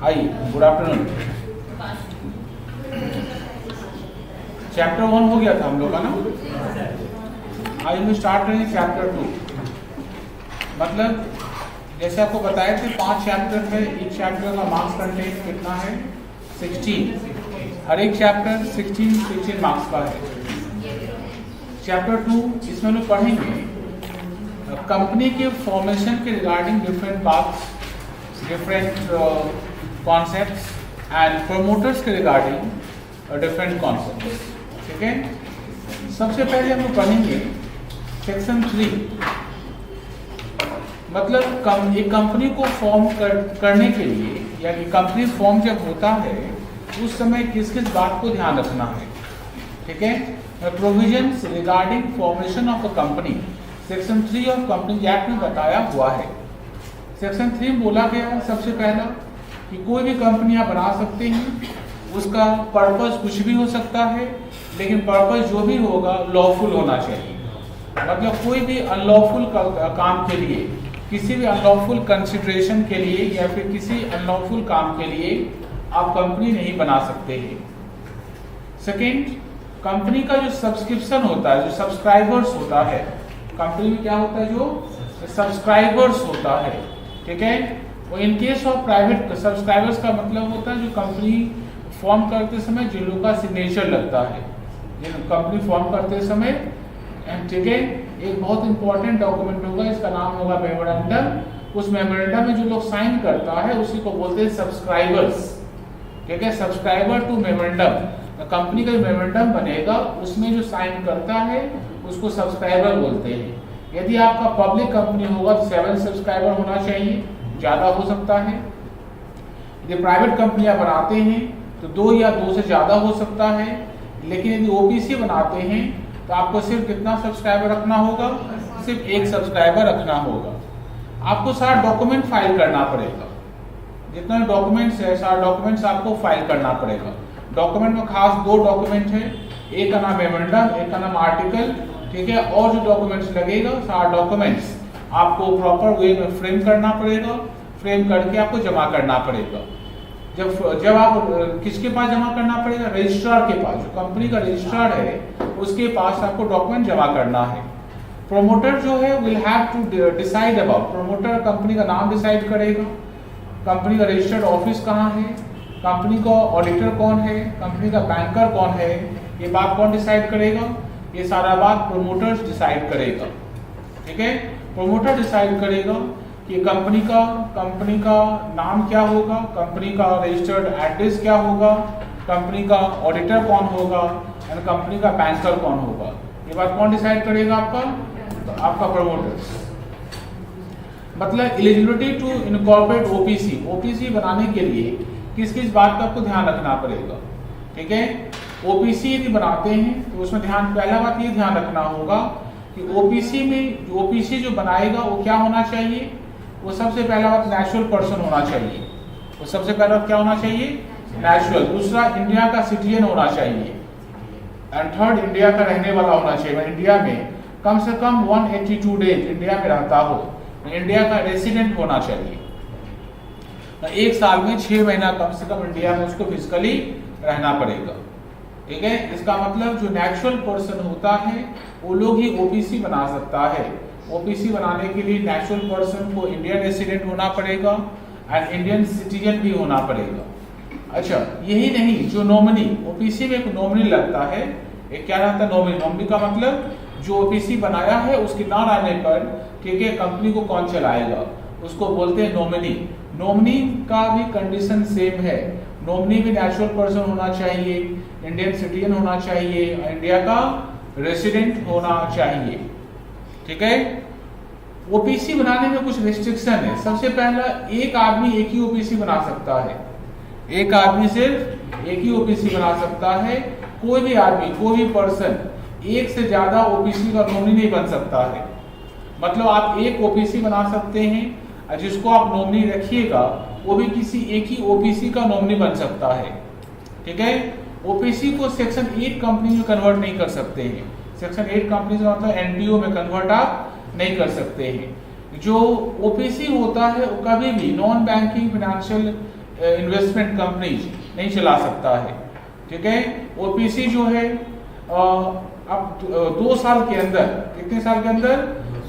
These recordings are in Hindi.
आइए, गुड आफ्टरनून। चैप्टर 1 हो गया था हम लोग का ना, आज हम स्टार्ट करेंगे चैप्टर 2। मतलब जैसे आपको बताए थे 5 चैप्टर है, एक चैप्टर का मार्क्स कंटेंट कितना है 16, हर एक चैप्टर 16 मार्क्स का है। चैप्टर 2 इसमें लोग पढ़ेंगे कंपनी के फॉर्मेशन के regarding different parts, different concepts and promoters के रिगार्डिंग डिफरेंट कॉन्सेप्ट्स। ठीक है, सबसे पहले हम लोग पढ़ेंगे सेक्शन 3। मतलब एक कंपनी को फॉर्म करने के लिए, यानी कंपनी फॉर्म जब होता है उस समय किस किस बात को ध्यान रखना है। ठीक है, provisions regarding formation of a company section 3 of company act में बताया हुआ है। सेक्शन 3 में बोला गया है सबसे पहला कि कोई भी कंपनी आप बना सकते हैं, उसका पर्पस कुछ भी हो सकता है, लेकिन पर्पस जो भी होगा लॉफुल होना चाहिए। मतलब कोई भी अनलॉफुल काम के लिए, किसी भी अनलॉफुल कंसिडरेशन के लिए या फिर किसी अनलॉफुल काम के लिए आप कंपनी नहीं बना सकते हैं। सेकेंड, कंपनी का जो सब्सक्रिप्शन होता है, जो सब्सक्राइबर्स होता है, कंपनी में क्या होता है, जो सब्सक्राइबर्स होता है। ठीक है, वो in case of private subscribers का मतलब होता है जो कंपनी फॉर्म करते समय जिन लोगों का सिग्नेचर लगता है, जिन कंपनी फॉर्म करते समय। ठीक है, एक बहुत इंपॉर्टेंट डॉक्यूमेंट होगा, इसका नाम होगा मेमोरेंडम। उस मेमोरेंडम में जो लोग साइन करता है उसी को बोलते हैं सब्सक्राइबर्स। ठीक है, सब्सक्राइबर टू मेमोरेंडम, कंपनी का जो मेमोरेंडम बनेगा उसमें जो साइन करता है उसको सब्सक्राइबर बोलते हैं। यदि आपका पब्लिक कंपनी होगा तो 7 सब्सक्राइबर होना चाहिए, ज़्यादा हो सकता है। यदि प्राइवेट कंपनियां बनाते हैं तो 2 या 2 से ज़्यादा हो सकता है। लेकिन यदि ओपीसी बनाते हैं तो आपको सिर्फ कितना सब्सक्राइबर रखना होगा, सिर्फ 1 सब्सक्राइबर रखना होगा। आपको सारा डॉक्यूमेंट फाइल करना पड़ेगा, जितना डॉक्यूमेंट्स है सारा डॉक्यूमेंट्स आपको फाइल करना पड़ेगा। डॉक्यूमेंट में खास 2 डॉक्यूमेंट है, एक का नाम मेमोरेंडम, एक का नाम आर्टिकल। ठीक है, और जो डॉक्यूमेंट्स लगेगा सारा डॉक्यूमेंट्स आपको प्रॉपर वे में फ्रेम करना पड़ेगा, फ्रेम करके आपको जमा करना पड़ेगा। जब आप किसके पास जमा करना पड़ेगा, रजिस्ट्रार के पास, जो कंपनी का रजिस्ट्रार है उसके पास आपको डॉक्यूमेंट जमा करना है। प्रोमोटर जो है will have to decide about, promoter company का नाम डिसाइड करेगा, कंपनी का रजिस्टर्ड ऑफिस कहाँ है, कंपनी का ऑडिटर कौन है, कंपनी का बैंकर कौन है, ये बात कौन डिसाइड करेगा, ये सारा बात प्रोमोटर्स डिसाइड करेगा। ठीक है, प्रोमोटर डिसाइड करेगा कि कंपनी का नाम क्या होगा, कंपनी का रजिस्टर्ड एड्रेस क्या होगा, कंपनी का ऑडिटर कौन होगा और कंपनी का बैंकर कौन होगा। ये बात कौन डिसाइड करेगा, आपका प्रोमोटर्स। मतलब eligibility to incorporate OPC, OPC बनाने के लिए किस किस बात का आपको ध्यान रखना पड़ेगा। ठीक है, ओपीसी यदि बनाते हैं तो उसमें पहला बात ये ध्यान रखना होगा कि ओपीसी में ओपीसी जो बनाएगा वो क्या होना चाहिए, वो सबसे पहला बात नेचुरल पर्सन होना चाहिए। वो सबसे पहला क्या होना चाहिए, नेचुरल। दूसरा, इंडिया का सिटीजन होना चाहिए। एंड थर्ड, इंडिया का रहने वाला होना चाहिए, इंडिया में कम से कम 182 डेज इंडिया में रहता हो, इंडिया का रेसिडेंट होना चाहिए। 1 साल में 6 महीना कम से कम इंडिया में उसको फिजिकली रहना पड़ेगा। ठीक है, इसका मतलब जो नेचुरल पर्सन होता है वो लोग ही ओपीसी बना सकता है। ओपीसी बनाने के लिए नेचुरल पर्सन को इंडियन रेसिडेंट होना पड़ेगा एंड इंडियन सिटीजन भी होना पड़ेगा। अच्छा, यही नहीं, जो नॉमिनी, ओपीसी में एक नॉमिनी लगता है, एक क्या रहता है, नॉमिनी। नॉमिनी का मतलब जो ओपीसी बनाया है उसके ना रहने पर, ठीक है, कंपनी को कौन चलाएगा, उसको बोलते हैं नॉमिनी। नॉमिनी का भी कंडीशन सेम है, नॉमिनी भी नेचुरल पर्सन होना चाहिए, इंडियन सिटीजन होना चाहिए, इंडिया का रेसिडेंट होना चाहिए। ठीक है, ओपीसी बनाने में कुछ रिस्ट्रिक्शन है। सबसे पहला, एक आदमी एक ही ओपीसी बना सकता है, एक आदमी सिर्फ एक ही ओपीसी बना सकता है। कोई भी आदमी, कोई भी पर्सन एक से ज्यादा ओपीसी का नॉमिनी नहीं बन सकता है। मतलब आप एक ओपीसी बना सकते हैं, जिसको आप नॉमिनी रखिएगा वो भी किसी एक ही ओपीसी का नॉमिनी बन सकता है। ठीक है, ओपीसी को सेक्शन 8 कंपनी में कन्वर्ट नहीं कर सकते हैं। सेक्शन 8 कंपनी का मतलब एनपीओ में कन्वर्ट आप नहीं कर सकते हैं। जो ओपीसी होता है वो कभी भी non banking financial investment companies नहीं चला सकता है। ठीक है, ओपीसी जो है अब 2 साल के अंदर, कितने साल के अंदर,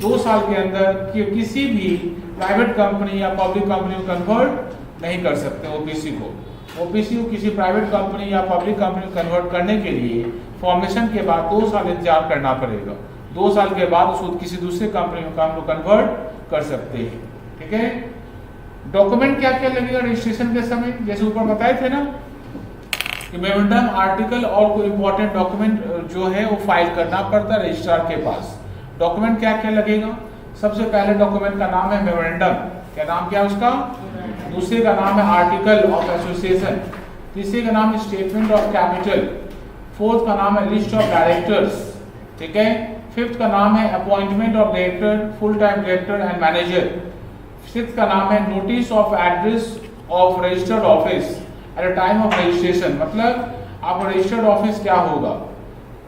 2 साल के अंदर किसी भी प्राइवेट कंपनी या पब्लिक कंपनी को कन्वर्ट नहीं कर सकते। ओपीसी को किसी प्राइवेट कंपनी या पब्लिक कंपनी को कन्वर्ट करने के लिए फॉर्मेशन के बाद 2 साल इंतजार करना पड़ेगा। 2 साल के बाद उसको किसी दूसरे कंपनी में काम को कन्वर्ट कर सकते हैं। ठीक है, डॉक्यूमेंट क्या क्या लगेगा रजिस्ट्रेशन के समय, जैसे ऊपर बताए थे ना कि मेमोरेंडम, आर्टिकल और कोई इंपॉर्टेंट डॉक्यूमेंट जो है वो फाइल करना पड़ता है रजिस्ट्रार के पास। डॉक्यूमेंट क्या क्या लगेगा, सबसे पहले डॉक्यूमेंट का नाम है मेमोरेंडम, क्या नाम क्या है उसका, दूसरे का नाम है आर्टिकल ऑफ एसोसिएशन, तीसरे का नाम है स्टेटमेंट ऑफ कैपिटल, फोर्थ का नाम है लिस्ट ऑफ डायरेक्टर्स, ठीक है, फिफ्थ का नाम है appointment of director, full time director and manager, sixth का नाम है notice of address of registered office at a time of registration, मतलब आप रजिस्टर्ड ऑफिस क्या होगा।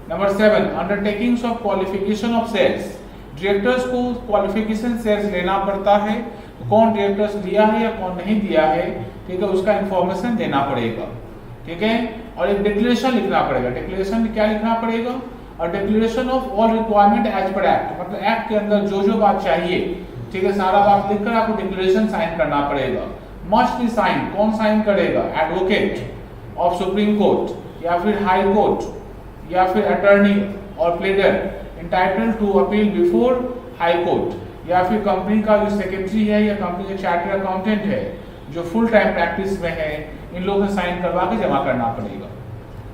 Number 7 undertakings of qualification of shares, directors को क्वालिफिकेशन शेयर्स लेना पड़ता है, तो कौन डायरेक्टर्स दिया है या कौन नहीं दिया है, ठीक है, उसका इंफॉर्मेशन देना पड़ेगा। ठीक है, और एक डिक्लेरेशन लिखना पड़ेगा। डिक्लेरेशन में क्या लिखना पड़ेगा, और declaration of all requirement as per act, मतलब एक्ट के अंदर जो जो बात चाहिए, ठीक है, सारा बात लिखकर आपको डिक्लेरेशन साइन करना पड़ेगा। मस्ट बी साइन, कौन साइन करेगा, एडवोकेट ऑफ सुप्रीम कोर्ट या फिर हाई कोर्ट या फिर attorney or pleader entitled to appeal before high court, या फिर कंपनी का जो सेक्रेटरी है या कंपनी का चार्टर्ड अकाउंटेंट है जो फुल टाइम प्रैक्टिस में है, इन लोगों से साइन करवा के जमा करना पड़ेगा।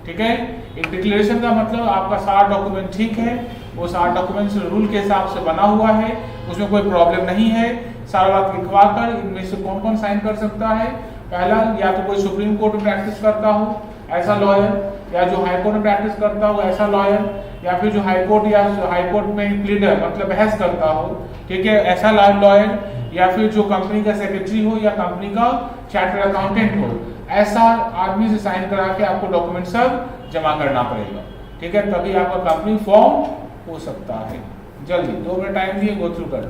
ठीक है, एक डिक्लेरेशन का मतलब आपका सारा डॉक्यूमेंट ठीक है, वो सारा डॉक्यूमेंट रूल के हिसाब से बना हुआ है, उसमें कोई प्रॉब्लम नहीं है, सारा बात लिखवा कर इनमें से कौन कौन साइन कर सकता है। पहला, या तो कोई सुप्रीम कोर्ट में प्रैक्टिस करता हो ऐसा लॉयर, या जो हाई कोर्ट में प्रैक्टिस करता हो ऐसा लॉयर, या फिर जो हाई कोर्ट या हाई कोर्ट में प्लीडर मतलब बहस करता हो, ठीक है, ऐसा लॉयर, या फिर जो कंपनी का सेक्रेटरी हो या कंपनी का चार्टर्ड अकाउंटेंट हो, ऐसा आदमी से साइन करा के आपको डॉक्यूमेंट सब जमा करना पड़ेगा। ठीक है, तभी आपका कंपनी फॉर्म हो सकता है। जल्दी 2 मिनट टाइम दिए, गो थ्रू कर।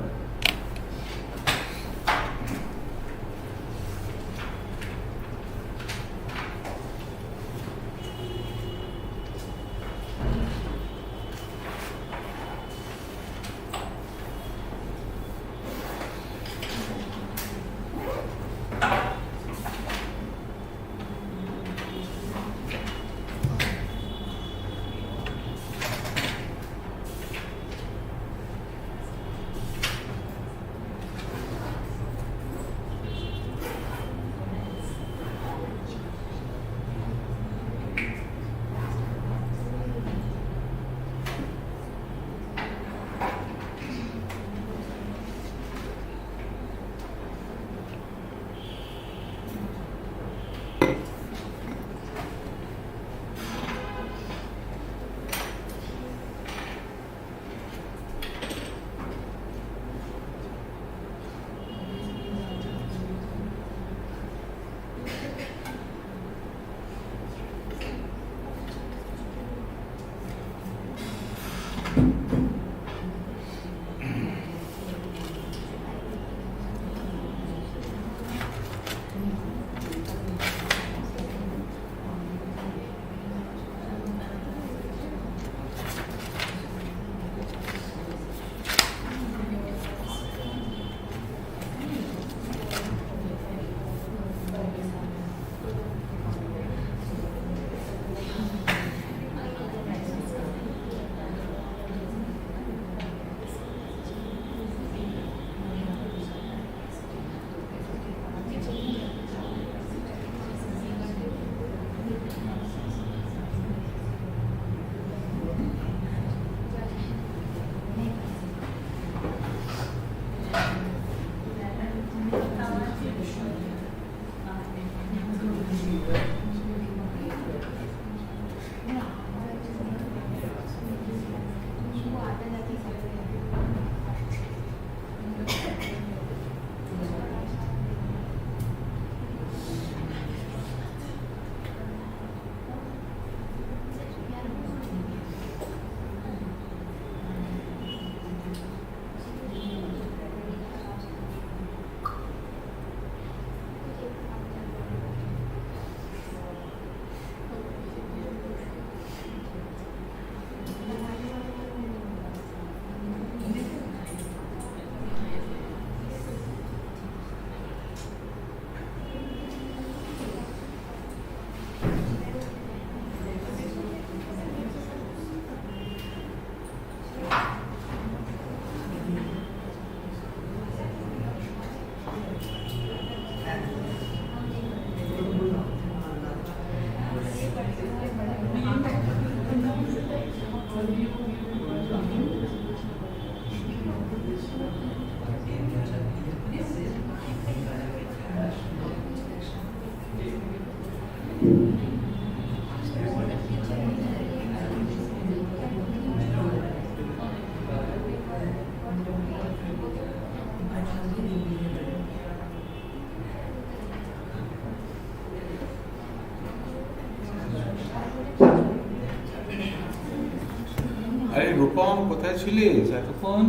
আরে রূপম কোথায় ছিলিস এতক্ষণ?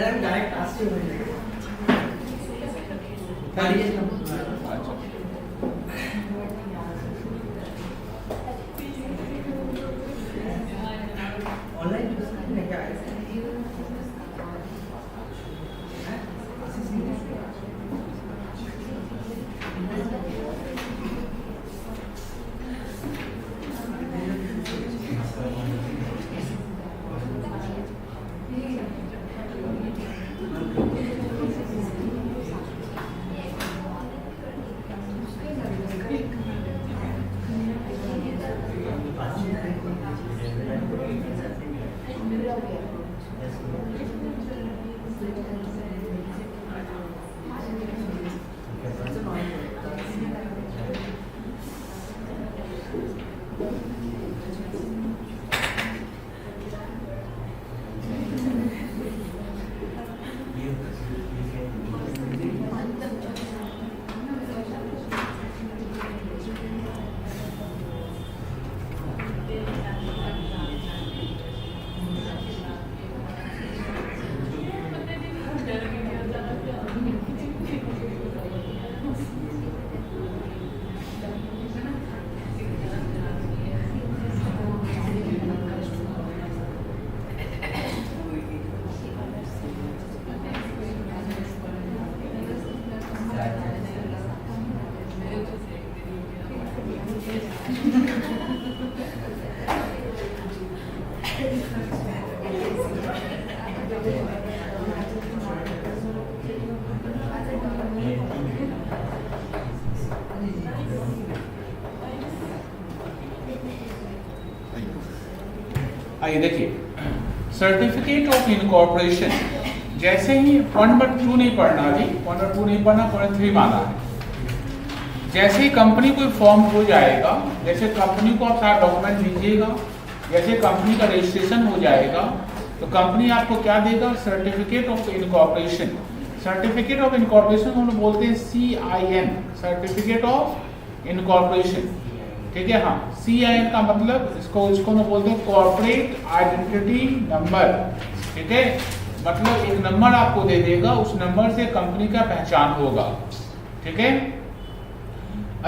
আমি ডাইরেক্ট আসছি ऑनलाइन क्या है? आइए देखिए, सर्टिफिकेट ऑफ इनकॉर्पोरेशन, जैसे ही पॉइंट नंबर 2 नहीं पढ़ना जी, पॉइंट नंबर 2 नहीं पढ़ना, पॉइंट 3 माना है। जैसे ही कंपनी कोई फॉर्म हो जाएगा, जैसे कंपनी को आप सारा डॉक्यूमेंट दीजिएगा, जैसे कंपनी का रजिस्ट्रेशन हो जाएगा तो कंपनी आपको क्या देगा? Certificate of incorporation. Certificate of incorporation हम लोग बोलते हैं CIN, सर्टिफिकेट ऑफ इनकॉर्पोरेशन। ठीक है, हाँ, CIN का मतलब इसको हम बोलते हैं कॉर्पोरेट आइडेंटिटी नंबर। ठीक है, मतलब एक नंबर आपको दे देगा, उस नंबर से कंपनी का पहचान होगा। ठीक है,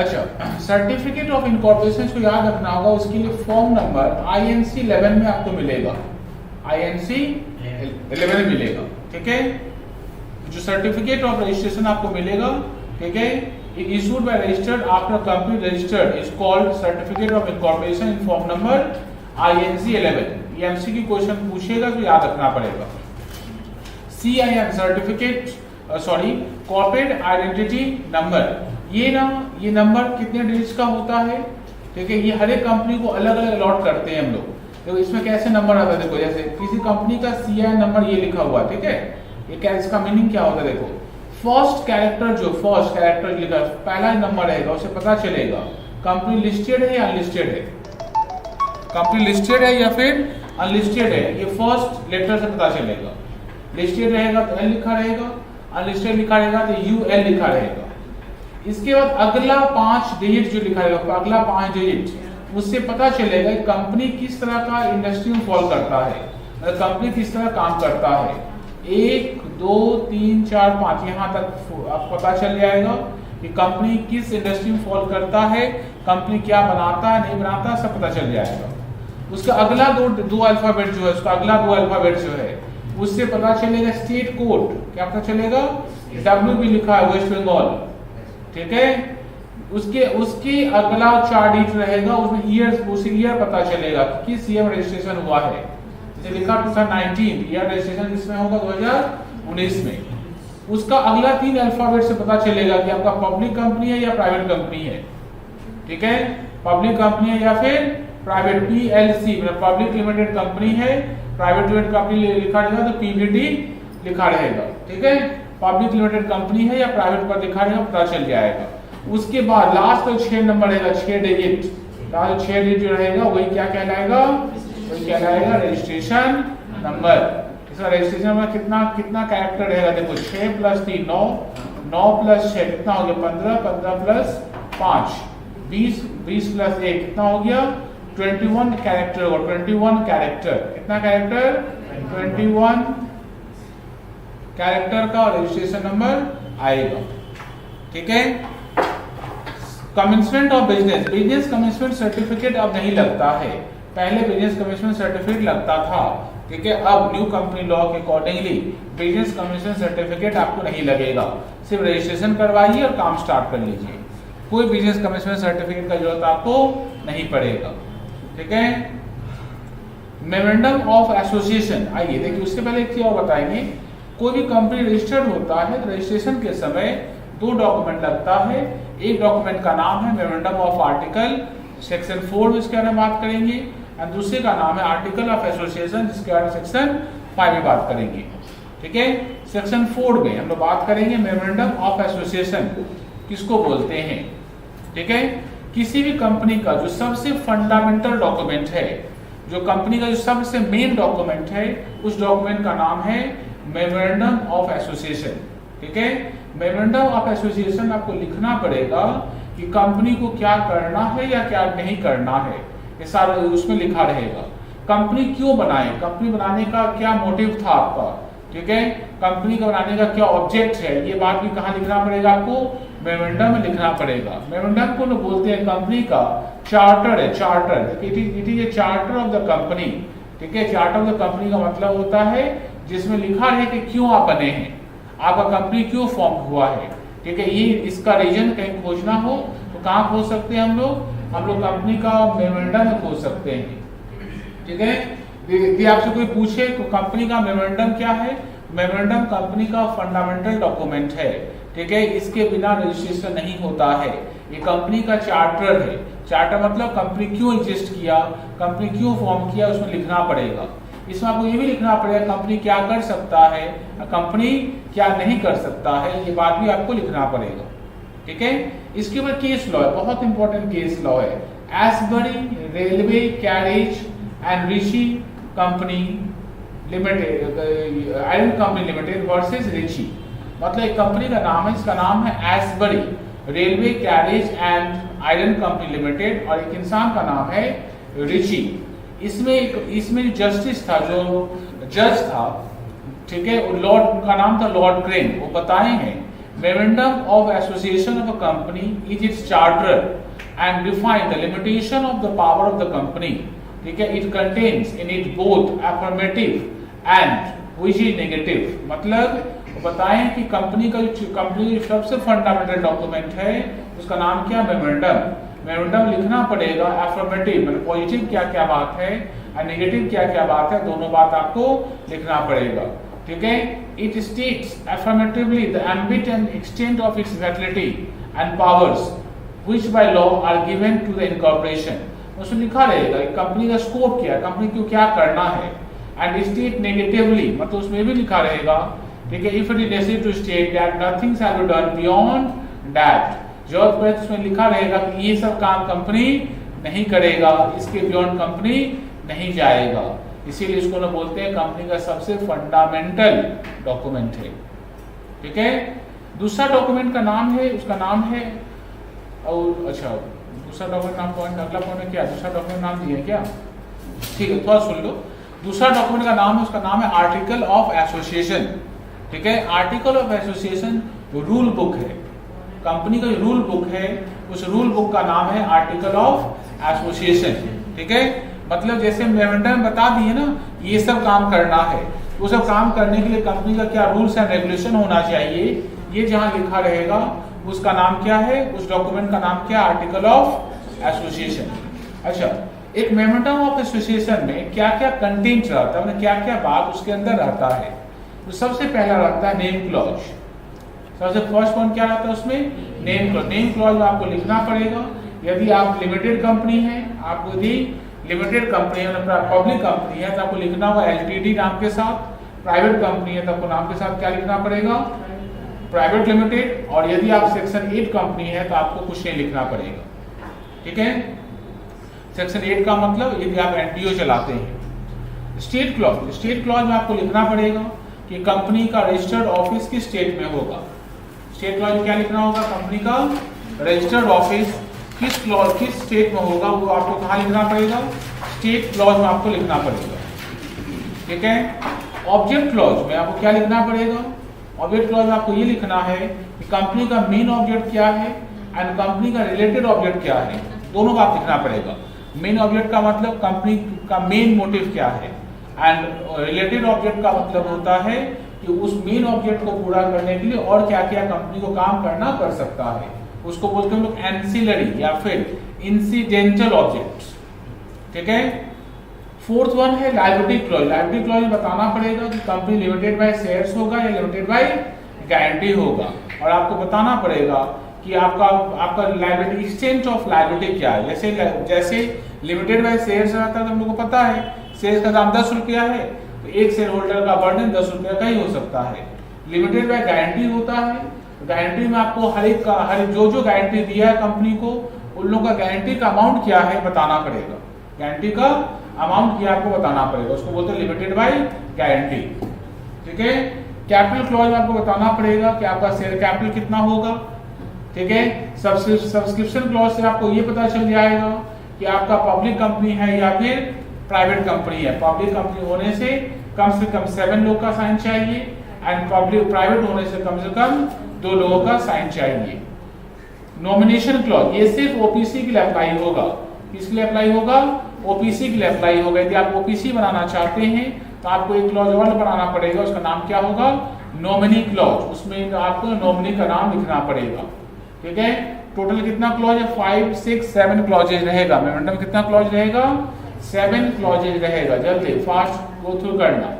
अच्छा, सर्टिफिकेट ऑफ इनकॉर्पोरेशन को याद रखना होगा, उसके लिए फॉर्म नंबर INC 11 में आपको मिलेगा, INC 11 मिलेगा। ठीक है, जो सर्टिफिकेट ऑफ रजिस्ट्रेशन आपको मिलेगा, ठीक है, issued by registered after company registered is called certificate of incorporation in form number INC 11। ये MCQ क्वेश्चन पूछेगा तो याद रखना पड़ेगा। CIN certificate corporate identity number, ये नंबर कितने डिजिट का होता है? ठीक है, ये हर एक कंपनी को अलग अलग अलॉट करते हैं हम लोग। देखो इसमें कैसे नंबर आता है, देखो जैसे किसी कंपनी का CIN नंबर ये लिखा हुआ, ठीक है, ये क्या, इसका मीनिंग क्या होता है? देखो फर्स्ट कैरेक्टर लिखा, पहला नंबर रहेगा, उससे पता चलेगा कंपनी लिस्टेड है या अनलिस्टेड है, कंपनी लिस्टेड है या फिर अनलिस्टेड है, ये फर्स्ट लेटर से पता चलेगा। लिस्टेड रहेगा तो L लिखा रहेगा, अनलिस्टेड लिखा रहेगा तो UL लिखा रहेगा। इसके बाद अगला 5 डिजिट जो लिखा रहेगा, अगला 5 डिजिट, उससे पता चलेगा कंपनी किस तरह का इंडस्ट्री में फॉल करता है, कंपनी किस तरह काम करता है। 1 2 3 4 5 यहाँ तक आपको पता चल जाएगा कि कंपनी किस इंडस्ट्री में फॉल करता है, कंपनी क्या बनाता है नहीं बनाता, सब पता चल जाएगा। उसका अगला दो अल्फाबेट जो है, उसका अगला 2 अल्फाबेट जो है, उससे पता चलेगा स्टेट कोड, क्या पता चलेगा? WB लिखा है, वेस्ट बंगाल। ठीक है, उसके अगला 4 डिजिट रहेगा, उसमें ईयर पता चलेगा कि किस ईयर में रजिस्ट्रेशन हुआ है। जैसे लिखा 2019, ईयर रजिस्ट्रेशन किसमें होगा? 2019 में। उसका अगला 3 अल्फाबेट से पता चलेगा कि आपका पब्लिक कंपनी है या प्राइवेट कंपनी है। ठीक है, पब्लिक कंपनी है या फिर प्राइवेट, PLC मतलब पब्लिक लिमिटेड कंपनी है, प्राइवेट लिमिटेड कंपनी लिखा रहेगा तो PVD लिखा रहेगा। ठीक है, पब्लिक लिमिटेड कंपनी है या प्राइवेट पर लिखा रहेगा, पता चल जाएगा। उसके बाद लास्ट तो 6 नंबर रहेगा, 6 डिजिट, लास्ट 6 डिजिट जो रहेगा वही क्या कहलाएगा? वही कहलाएगा रजिस्ट्रेशन नंबर। इसका रजिस्ट्रेशन नंबर कितना कैरेक्टर रहेगा? देखो 6 + 3 9, 9 + 6 कितना हो गया? 15, 15 + 5 20, 20 + 1 कितना हो गया? 21 कैरेक्टर और 21 कैरेक्टर, कितना कैरेक्टर, 21 कैरेक्टर का रजिस्ट्रेशन नंबर आएगा। ठीक है। कमिंसमेंट ऑफ बिजनेस, बिजनेस कमिंसमेंट सर्टिफिकेट अब नहीं लगता है, पहले बिजनेस कमिंसमेंट सर्टिफिकेट लगता था। ठीक है। अब न्यू कंपनी लॉ के अकॉर्डिंगली बिजनेस कमिंसमेंट सर्टिफिकेट आपको नहीं लगेगा, सिर्फ रजिस्ट्रेशन करवाइए और काम स्टार्ट कर लीजिए, कोई बिजनेस कमिंसमेंट सर्टिफिकेट का जरूरत आपको नहीं पड़ेगा। ठीक है। मेमोरेंडम ऑफ एसोसिएशन, आइए देखिए उससे पहले एक चीज और बताएंगे, कोई भी कंपनी रजिस्टर्ड होता है तो रजिस्ट्रेशन के समय 2 डॉक्यूमेंट लगता है। एक डॉक्यूमेंट का नाम है मेमोरेंडम ऑफ आर्टिकल, सेक्शन 4 इसके बारे में बात करेंगे, और दूसरे का नाम है आर्टिकल ऑफ एसोसिएशन, जिसके बारे में सेक्शन 5 में बात करेंगे। ठीक है। सेक्शन 4 में हम लोग बात करेंगे मेमोरेंडम ऑफ एसोसिएशन किसको बोलते हैं। ठीक है। किसी भी कंपनी का जो सबसे फंडामेंटल डॉक्यूमेंट है, जो कंपनी का जो सबसे मेन डॉक्यूमेंट है, उस डॉक्यूमेंट का नाम है मेमोरेंडम ऑफ एसोसिएशन। ठीक है। मेमोरेंडम ऑफ एसोसिएशन आपको लिखना पड़ेगा कि कंपनी को क्या करना है या क्या नहीं करना है, ये सारा उसमें लिखा रहेगा। कंपनी क्यों बनाए, कंपनी बनाने का क्या मोटिव था आपका, ठीक है, कंपनी का बनाने का क्या ऑब्जेक्ट है, ये बात भी कहाँ लिखना पड़ेगा आपको, मेमोरेंडम में लिखना पड़ेगा। मेमोरेंडम को लोग बोलते हैं कंपनी का चार्टर है, charter, it is a charter of the company. ठीक है। चार्टर ऑफ द कंपनी का मतलब होता है जिसमें लिखा है कि क्यों आप बने हैं, आपका कंपनी क्यों फॉर्म हुआ है। ठीक है। ये इसका रीजन कहीं खोजना हो तो कहाँ खोज सकते हैं हम लोग कंपनी का मेमोरेंडम में खोज सकते हैं। ठीक है। यदि आपसे कोई पूछे तो कंपनी का मेमोरेंडम क्या है, मेमोरेंडम कंपनी का फंडामेंटल डॉक्यूमेंट है। ठीक है। इसके बिना रजिस्ट्रेशन नहीं होता है, ये कंपनी का चार्टर है। चार्टर मतलब कंपनी क्यों एग्जिस्ट किया, कंपनी क्यों फॉर्म किया, उसमें लिखना पड़ेगा। इसमें आपको ये भी लिखना पड़ेगा कंपनी क्या कर सकता है, कंपनी क्या नहीं कर सकता है, ये बात भी आपको लिखना पड़ेगा। ठीक है। इसके ऊपर केस लॉ है, बहुत इंपॉर्टेंट केस लॉ है। Ashbury railway carriage and Riche company limited, iron company limited versus Riche, मतलब एक कंपनी का नाम है, इसका नाम है Ashbury railway carriage and iron company limited, और एक इंसान का नाम है रिची। इसमें जस्टिस था, जो जज था, ठीक है, लॉर्ड का नाम था लॉर्ड क्रेन, वो बताए हैं memorandum of association of a company is it's charter and define the limitation of the power of the company. ठीक है। It contains in it both affirmative and which is negative, मतलब बताएं कि कंपनी का सबसे फंडामेंटल डॉक्यूमेंट है उसका नाम क्या, मेमोरेंडम। मेमोरेंडम लिखना पड़ेगा अफर्मेटिव मतलब पॉजिटिव क्या क्या बात है और नेगेटिव क्या क्या बात है, दोनों बात आपको लिखना पड़ेगा। ठीक है। It states affirmatively the ambit and extent of its validity and powers which by law are given to the incorporation, उसमें लिखा रहेगा कंपनी का स्कोप क्या है, कंपनी को क्या करना है। एंड स्टेट नेगेटिवली मतलब उसमें भी लिखा रहेगा, ठीक है, if it is necessary to state that nothing shall be done beyond that, जरूरत पड़े तो उसमें लिखा रहेगा कि ये सब काम कंपनी नहीं करेगा, इसके बियॉन्ड कंपनी नहीं जाएगा। इसीलिए इसको लोग बोलते हैं कंपनी का सबसे फंडामेंटल डॉक्यूमेंट है। ठीक है। दूसरा डॉक्यूमेंट का नाम है, उसका नाम है, और अच्छा दूसरा डॉक्यूमेंट नाम पॉइंट, अगला पॉइंट क्या, दूसरा डॉक्यूमेंट नाम दिया क्या, ठीक है, थोड़ा सुन लो। दूसरा डॉक्यूमेंट का नाम है, उसका नाम है आर्टिकल ऑफ एसोसिएशन। ठीक है। Article of association rule book है, कंपनी का रूल बुक है, उस रूल बुक का नाम है आर्टिकल ऑफ एसोसिएशन। ठीक है। मतलब जैसे मेमोरेंडम में बता दिए ना ये सब काम करना है, वो सब काम करने के लिए कंपनी का क्या रूल्स एंड रेगुलेशन होना चाहिए, ये जहां लिखा रहेगा उसका नाम क्या है, उस डॉक्यूमेंट का नाम क्या, आर्टिकल ऑफ एसोसिएशन। अच्छा, एक मेमोरेंडम ऑफ एसोसिएशन में क्या क्या कंटेंट रहता है, मतलब क्या क्या बात उसके अंदर रहता है। तो सबसे पहला रहता है नेम क्लॉज। सबसे फर्स्ट पॉइंट क्या रहता है उसमें, नेम क्लॉज। नेम क्लॉज आपको लिखना पड़ेगा। यदि आप लिमिटेड कंपनी है, आपको यदि लिमिटेड कंपनी है मतलब पब्लिक कंपनी है तो आपको लिखना होगा एलटीडी नाम के साथ, प्राइवेट कंपनी है तो आपको नाम के साथ क्या लिखना पड़ेगा, प्राइवेट लिमिटेड। और यदि आप सेक्शन 8 कंपनी है तो आपको कुछ नहीं लिखना पड़ेगा। ठीक है। सेक्शन 8 का मतलब यदि आप एनटीओ चलाते हैं। स्टेट क्लॉज, स्टेट क्लॉज में आपको लिखना पड़ेगा कि कंपनी का रजिस्टर्ड ऑफिस किस स्टेट में होगा। स्टेट क्लॉज में क्या लिखना होगा, कंपनी का रजिस्टर्ड ऑफिस किस स्टेट में होगा वो आपको कहाँ लिखना पड़ेगा, स्टेट क्लॉज में आपको लिखना पड़ेगा। ठीक है, ऑब्जेक्ट क्लॉज में आपको क्या लिखना पड़ेगा, ऑब्जेक्ट क्लॉज में आपको ये लिखना है कि कंपनी का मेन ऑब्जेक्ट क्या है एंड कंपनी का रिलेटेड ऑब्जेक्ट क्या है, दोनों बात लिखना पड़ेगा। मेन ऑब्जेक्ट का मतलब कंपनी का मेन मोटिव क्या है एंड रिलेटेड ऑब्जेक्ट का मतलब होता है कि उस मेन ऑब्जेक्ट को पूरा करने के लिए और क्या क्या कंपनी को काम करना पड़ सकता है, उसको बोलते हैं हम लोग एंसिलरी या फिर इंसिडेंटल ऑब्जेक्ट्स। ठीक है, फोर्थ वन है लायबिलिटी क्लॉज। लायबिलिटी क्लॉज में बताना पड़ेगा कि कंपनी लिमिटेड बाय शेयर्स होगा या लिमिटेड बाय गारंटी होगा, और आपको बताना पड़ेगा कि आपका लायबिलिटी एक्सचेंज ऑफ लायबिलिटी क्या है। जैसे लिमिटेड बाय शेयर्स रहता है तो हम लोग को पता है शेयर्स का दाम 10 रुपया है, तो एक शेयर होल्डर का बर्डन 10 रुपया का ही हो सकता है। लिमिटेड बाय गारंटी होता है, गारंटी में आपको हर जो गारंटी दिया है कंपनी को, उन लोगों का गारंटी का अमाउंट क्या है बताना पड़ेगा, गारंटी का अमाउंट क्या आपको बताना पड़ेगा, उसको बोलते हैं लिमिटेड बाय गारंटी। ठीक है, कैपिटल क्लॉज में आपको बताना पड़ेगा कि आपका शेयर कैपिटल कितना होगा। ठीक है, सब्सक्रिप्शन क्लॉज से आपको ये पता चल जाएगा कि आपका पब्लिक कंपनी है या फिर प्राइवेट कंपनी है। पब्लिक कंपनी होने से कम 7 लोग का साइन चाहिए एंड प्राइवेट होने से कम 2 लोगों का साइन चाहिए। नॉमिनेशन क्लॉज ये सिर्फ ओपीसी के लिए अप्लाई होगा। किसके लिए अप्लाई होगा, ओपीसी के लिए अप्लाई होगा। यदि आप ओपीसी बनाना चाहते हैं तो आपको एक क्लॉज और बनाना पड़ेगा, उसका नाम क्या होगा, नॉमिनी क्लॉज। उसमें आपको नॉमिनी का नाम लिखना पड़ेगा। ठीक है, टोटल कितना क्लॉज है, 5, 6, 7 क्लॉजेज रहेगा। मेमोरेंडम कितना क्लॉज रहेगा, 7 क्लॉजेज रहेगा। जल्दी फास्ट गो थ्रू करना।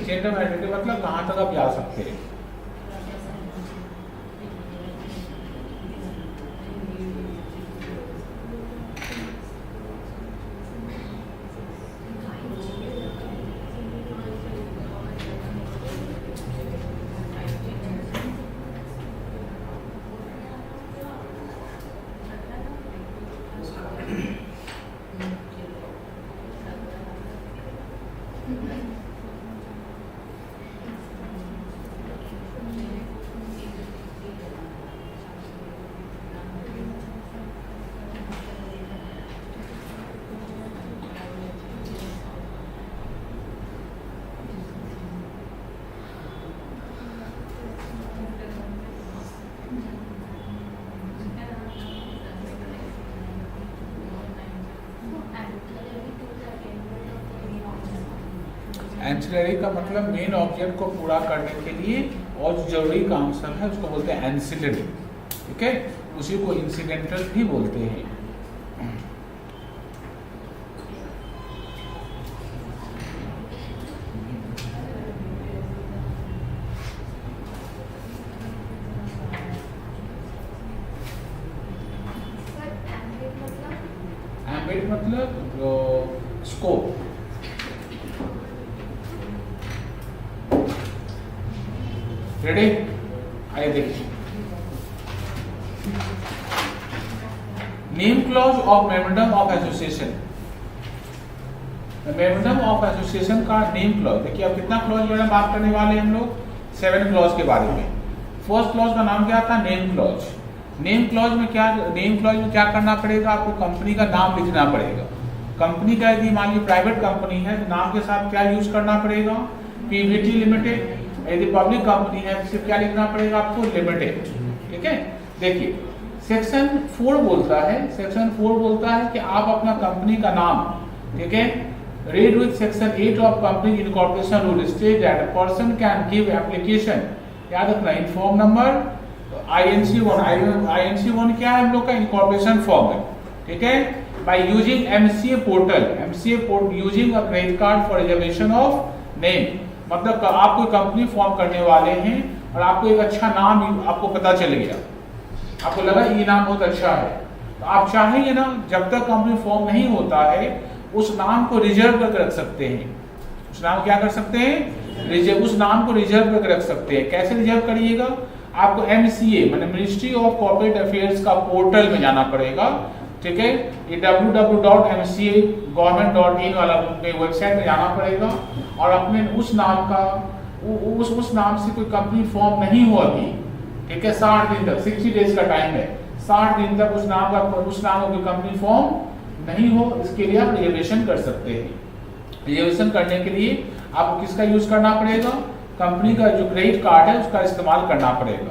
चेंज ऑफ आइडेंटिटी मतलब कहाँ तक आप जा सकते हैं। एंसिलरी का मतलब मेन ऑब्जेक्ट को पूरा करने के लिए और जो जरूरी काम सब है उसको बोलते हैं एंसिलरी। ठीक है, उसी को इंसिडेंटल भी बोलते हैं। एम्बेड मतलब स्कोप। रेडी, आइए देखिए। Name clause of memorandum of association. Memorandum of association का नेम क्लॉज देखिए। अब कितना क्लॉज जो है बात करने वाले हम लोग, 7 क्लॉज के बारे में। फर्स्ट क्लॉज का नाम क्या था, नेम क्लॉज। नेम क्लॉज में क्या करना पड़ेगा, आपको कंपनी का नाम लिखना पड़ेगा। कंपनी का यदि मान लीजिए प्राइवेट कंपनी है तो नाम के साथ क्या यूज करना पड़ेगा, पीवीटी लिमिटेड। यदि पब्लिक कंपनी है तो क्या लिखना पड़ेगा आपको, लिमिटेड। ठीक है, देखिए सेक्शन 4 बोलता है, सेक्शन 4 बोलता है कि आप अपना कंपनी का नाम, ठीक है, read with section 8 of company incorporation rule state that a person can give application, याद रखना, इनफॉर्म नंबर INC1 क्या है हम लोग का, इनकॉर्पोरेशन फॉर्म है। ठीक है, by using MCA portal using a credit card for reservation of name, मतलब आप कोई कंपनी फॉर्म करने वाले हैं और आपको एक अच्छा नाम आपको पता चल गया, आपको लगा ये नाम बहुत अच्छा है, तो आप चाहेंगे ना जब तक कंपनी फॉर्म नहीं होता है उस नाम को रिजर्व करके रख सकते हैं। उस नाम क्या कर सकते हैं, रिजर्व, उस नाम को रिजर्व करके रख सकते हैं। कैसे रिजर्व करिएगा, आपको MCA मतलब मिनिस्ट्री ऑफ कॉर्पोरेट अफेयर्स का पोर्टल में जाना पड़ेगा। ठीक है, ये www.mcagov.in वाला वेबसाइट में जाना पड़ेगा और अपने उस नाम का उस नाम से कोई कंपनी फॉर्म नहीं हुआ अभी, ठीक है, 60 दिन तक, 60 डेज का टाइम है, 60 दिन तक उस नाम का कोई कंपनी फॉर्म नहीं हो, इसके लिए आप रिजर्वेशन कर सकते हैं। रिजर्वेशन करने के लिए आपको किसका यूज करना पड़ेगा, कंपनी का जो क्रेडिट कार्ड है उसका इस्तेमाल करना पड़ेगा।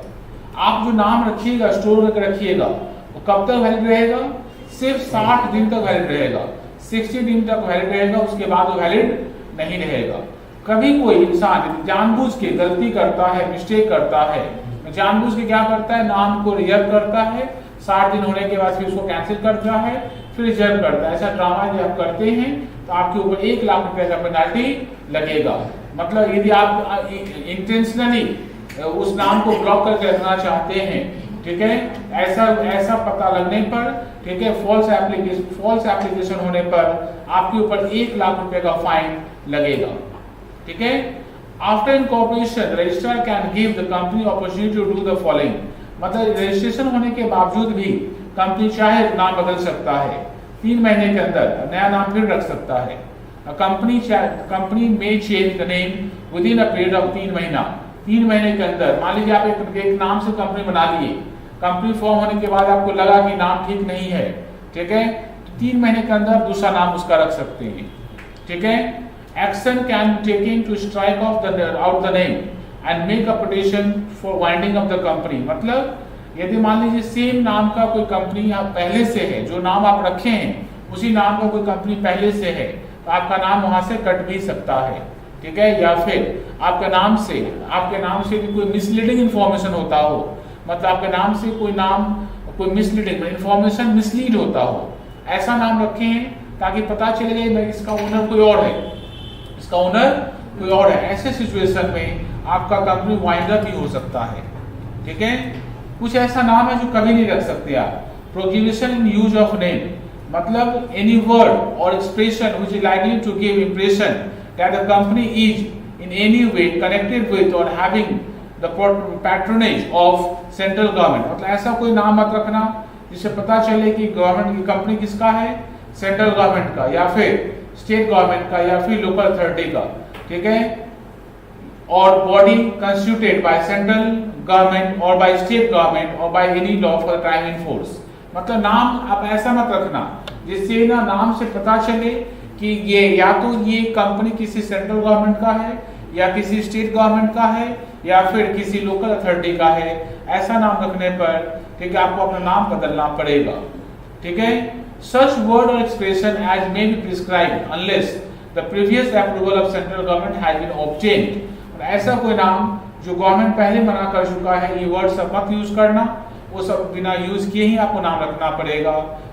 आप जो नाम रखिएगा, स्टोर करके रखिएगा, वो कब तक वैलिड रहेगा, सिर्फ 60 दिन तक वैलिड रहेगा, 60 दिन तक वैलिड रहेगा, उसके बाद वो वैलिड नहीं रहेगा। कभी कोई इंसान जानबूझ के गलती करता है, मिस्टेक करता है, जानबूझ के क्या करता है, नाम को रिजर्व करता है, 60 दिन होने के बाद फिर उसको कैंसिल करता है, फिर रिजर्व करता है, ऐसा ड्रामा यदि आप करते हैं तो आपके ऊपर 1 लाख रुपए का पेनल्टी लगेगा। मतलब यदि आप इंटेंशनली उस नाम को ब्लॉक करके रखना चाहते हैं, ठीक है, ऐसा पता लगने पर, ठीक है, फॉल्स एप्लीकेशन होने पर आपके ऊपर 1 लाख रुपए का फाइन लगेगा। ठीक है, after incorporation registrar can give the company opportunity to do the following, मतलब रजिस्ट्रेशन होने के बावजूद भी कंपनी चाहे नाम बदल सकता है, 3 महीने के अंदर नया नाम फिर रख सकता है। Company may change the name with in a period of 3 महीना, 3 महीने के अंदर। मान लीजिए आप एक नाम से कंपनी बना लिए, कंपनी फॉर्म होने के बाद आपको लगा कि नाम ठीक नहीं है, ठीक है, 3 महीने के अंदर दूसरा नाम उसका रख सकते हैं। ठीक है, action can be taken to strike off out the name and make a petition for winding off the company, मतलब यदि मान लीजिए सेम नाम का कोई कंपनी यहाँ पहले से है, जो नाम आप रखे हैं उसी नाम का कोई कंपनी पहले से है, तो आपका नाम वहां से कट भी सकता है। ठीक है, या फिर आपके नाम से भी कोई मिसलीडिंग इंफॉर्मेशन होता हो, मतलब आपके नाम से कोई मिसलीडिंग इंफॉर्मेशन मिसलीड होता हो, ऐसा नाम रखे हैं ताकि पता चले मैं इसका ओनर कोई और है, इसका ओनर कोई और है। ऐसे सिचुएशन में आपका कंपनी वाइंड अप भी हो सकता है। ठीक है, कुछ ऐसा नाम है जो कभी नहीं रख सकते आप। Prohibition in use of name, मतलब एनी वर्ड और expression which is likely to give impression that the company is in any way connected with or having the patronage of central government, मतलब ऐसा कोई नाम मत रखना जिससे पता चले कि गवर्नमेंट की कंपनी किसका है, सेंट्रल गवर्नमेंट का या फिर स्टेट गवर्नमेंट का या फिर लोकल अथॉरिटी का। ठीक है, और body constituted by central government और बाय स्टेट गवर्नमेंट और by any law for time in force, मतलब नाम आप ऐसा मत रखना जिससे ना नाम से पता चले कि ये या तो ये कंपनी किसी सेंट्रल गवर्नमेंट का है या किसी स्टेट गवर्नमेंट का है या फिर किसी लोकल अथॉरिटी का है। ऐसा नाम रखने पर, ठीक है, आपको अपना नाम बदलना पड़ेगा। ठीक है, सच वर्ड और expression as may be prescribed unless the previous approval of central government has been obtained, ऐसा कोई नाम जो गवर्नमेंट पहले मना कर चुका है, ये वर्ड सब मत यूज करना, वो सब बिना यूज किए ही आपको नाम रखना पड़ेगा।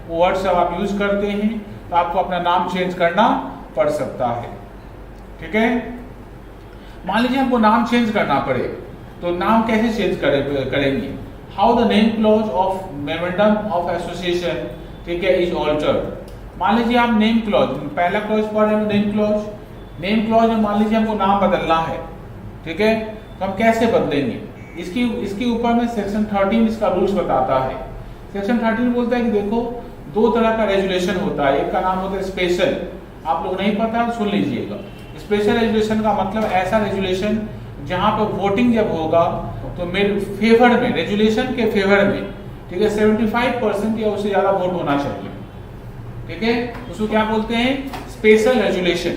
वो वर्ड सब आप यूज करते हैं तो आपको अपना नाम चेंज करना पड़ सकता है। ठीक है, मान लीजिए हमको नाम चेंज करना पड़े तो नाम कैसे चेंज करेंगे, how the name clause of memorandum of association, ठीक है, इज ऑल्टर्ड। मान लीजिए आप नेम क्लॉज, पहला क्लॉज पढ़ रहे हैं, नेम क्लॉज में मान लीजिए हमको नाम बदलना है, ठीक है, तो हम कैसे बदलेंगे, इसके ऊपर में सेक्शन 13 इसका रूल्स बताता है। सेक्शन 13 बोलता है कि देखो 2 तरह का रेजुलेशन होता है, एक का नाम होता है स्पेशल, आप लोग नहीं पता सुन लीजिएगा। स्पेशल रेजुलेशन का मतलब ऐसा रेजुलेशन जहां पर वोटिंग जब होगा तो मेरे फेवर में, रेजुलेशन के फेवर में, ठीक है, 75% या उससे ज्यादा वोट होना चाहिए। ठीक है, उसको क्या बोलते हैं, स्पेशल रेजुलेशन।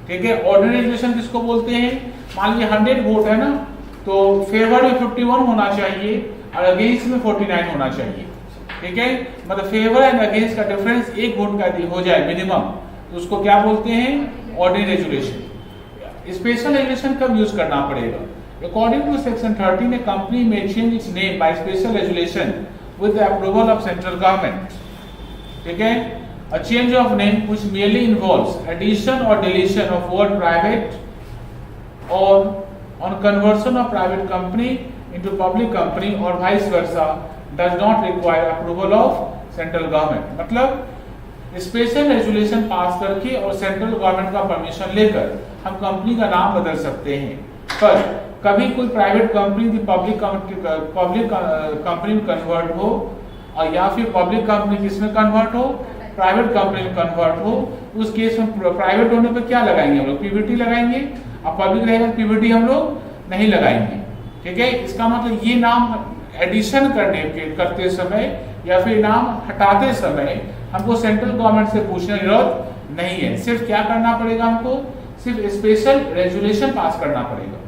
ठीक है, ऑर्डिनरी रेजुलेशन किसको बोलते हैं, मान लीजिए 100 वोट है ना, तो फेवर में 51 होना चाहिए और अगेंस्ट में 49 होना चाहिए। ठीक है, मतलब फेवर एंड अगेंस्ट का डिफरेंस 1 वोट का यदि हो जाए मिनिमम, तो उसको क्या बोलते हैं, ऑर्डिनरी रेजुलेशन। स्पेशल रेजुलेशन कब यूज करना पड़ेगा, according to section 13 a company may change its name by special resolution with the approval of central government. ठीक है, a change of name which merely involves addition or deletion of word private or on conversion of private company into public company or vice versa does not require approval of central government। मतलब स्पेशल रेजुलेशन पास करके और सेंट्रल गवर्नमेंट का परमिशन लेकर हम कंपनी का नाम बदल सकते हैं, पर कभी कोई प्राइवेट कंपनी पब्लिक कंपनी में कन्वर्ट हो और या फिर पब्लिक कंपनी किसमें कन्वर्ट हो, प्राइवेट कंपनी में कन्वर्ट हो, उस केस में प्राइवेट होने पर क्या लगाएंगे हम लोग, पीवीटी लगाएंगे, और पब्लिक रहेगा पीवीटी हम लोग नहीं लगाएंगे। ठीक है, इसका मतलब ये नाम एडिशन करते समय या फिर नाम हटाते समय हमको सेंट्रल गवर्नमेंट से पूछने की जरूरत नहीं है, सिर्फ क्या करना पड़ेगा, हमको सिर्फ स्पेशल रेजुलेशन पास करना पड़ेगा।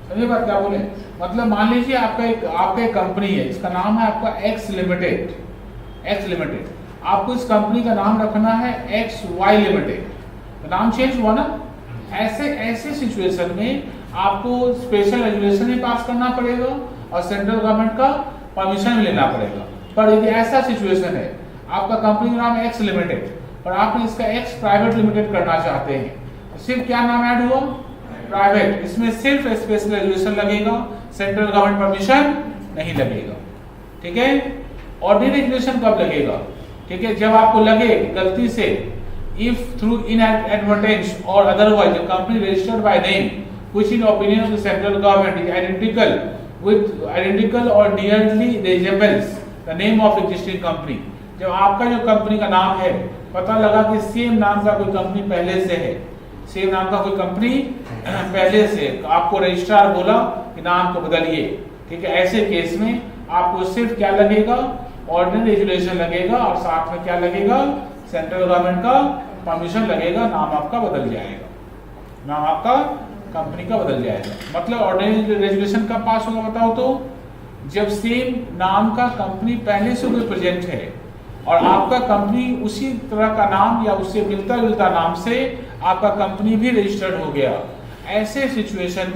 समझे बात क्या बोले, मतलब मान लीजिए आपका एक कंपनी है, इसका नाम है आपका एक्स लिमिटेड, आपको इस कंपनी का नाम रखना है एक्स वाई लिमिटेड, तो नाम चेंज हुआ ना। ऐसे सिचुएशन में आपको स्पेशल रेजुलेशन ही पास करना पड़ेगा और सेंट्रल गवर्नमेंट का परमिशन भी लेना पड़ेगा। पर यदि ऐसा सिचुएशन है, आपका कंपनी का नाम है एक्स लिमिटेड और आपने इसका एक्स प्राइवेट लिमिटेड करना चाहते हैं, तो सिर्फ क्या नाम ऐड हुआ, प्राइवेट, इसमें सिर्फ स्पेशल रेजुलेशन लगेगा, सेंट्रल गवर्नमेंट परमिशन नहीं लगेगा। ठीक है, ऑर्डिनरी रेजुलेशन कब लगेगा, ठीक है, जब आपको लगे गलती से if through inadvertence or otherwise the company registered by name which in opinion of the central government is identical or nearly resembles the name of existing company। जब आपका जो कंपनी का नाम है पता लगा कि सेम नाम का कोई कंपनी पहले से है, सेम नाम का कोई कंपनी पहले से, आपको रजिस्ट्रार बोला कि नाम को बदलिए। ठीक है, ऐसे केस में आपको सिर्फ क्या लगेगा, ऑर्डिनरी रेजुलेशन लगेगा और साथ में क्या लगेगा, सेंट्रल गवर्नमेंट का परमिशन लगेगा, नाम आपका बदल जाएगा, नाम आपका कंपनी का बदल जाएगा। मतलब ऑर्डिनरी रेजुलेशन कब पास होगा बताओ तो, जब सेम नाम का कंपनी पहले से कोई प्रेजेंट है और आपका कंपनी उसी तरह का नाम या उससे मिलता जुलता नाम से आपका कंपनी भी रजिस्टर्ड हो गया। ऐसे सिचुएशन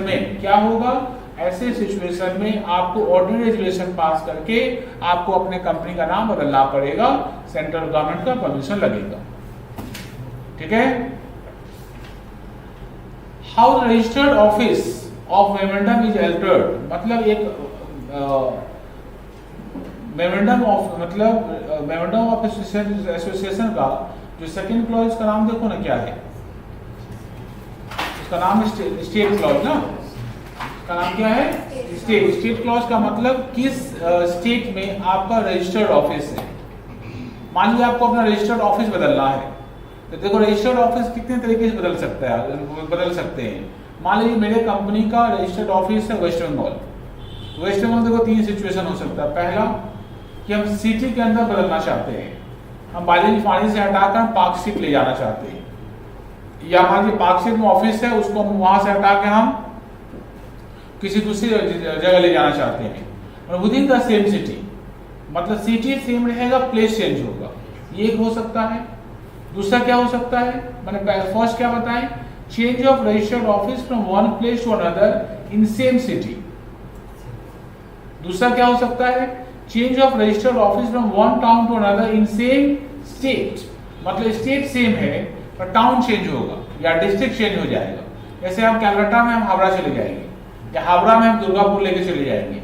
में क्या होगा, ऐसे सिचुएशन में आपको ऑर्डिनरी रेजुलेशन पास करके आपको अपने कंपनी का नाम बदलना पड़ेगा, सेंट्रल गवर्नमेंट का परमिशन लगेगा। ठीक है, how registered office of memorandum is Altered, मतलब एक मेमोरेंडम ऑफ एसोसिएशन का जो सेकंड क्लॉज का नाम देखो ना क्या है, उसका नाम स्टेट क्लॉज ना, का नाम क्या है, स्टेट क्लॉज का मतलब किस स्टेट में आपका रजिस्टर्ड ऑफिस है। मान लीजिए आपको अपना रजिस्टर्ड ऑफिस बदलना है, तो देखो रजिस्टर्ड ऑफिस कितने तरीके से बदल सकते हैं। मान लीजिए मेरे कंपनी का रजिस्टर्ड ऑफिस है वेस्ट बंगाल, देखो 3 सिचुएशन हो सकता है। पहला कि हम सिटी के अंदर बदलना चाहते हैं, हम बालिनी पानी से हटाकर पार्कशीट ले जाना चाहते हैं, या मान लीजिए पार्कशीट में ऑफिस है उसको हम वहां से हटा के हम किसी दूसरी जगह ले जाना चाहते हैं, और with in the same city, मतलब सिटी सेम रहेगा, प्लेस चेंज होगा, ये एक हो सकता है। दूसरा क्या हो सकता है, मैंने फर्स्ट क्या बताएं, change of registered office from one place to another in same city. दूसरा क्या हो सकता है, change of registered office from one town to another in same state, मतलब स्टेट सेम है पर टाउन चेंज होगा या डिस्ट्रिक्ट चेंज हो जाएगा। जैसे हम कैलकाटा में हम हावड़ा चले जाएंगे या हावड़ा में हम दुर्गापुर लेके चले जाएंगे।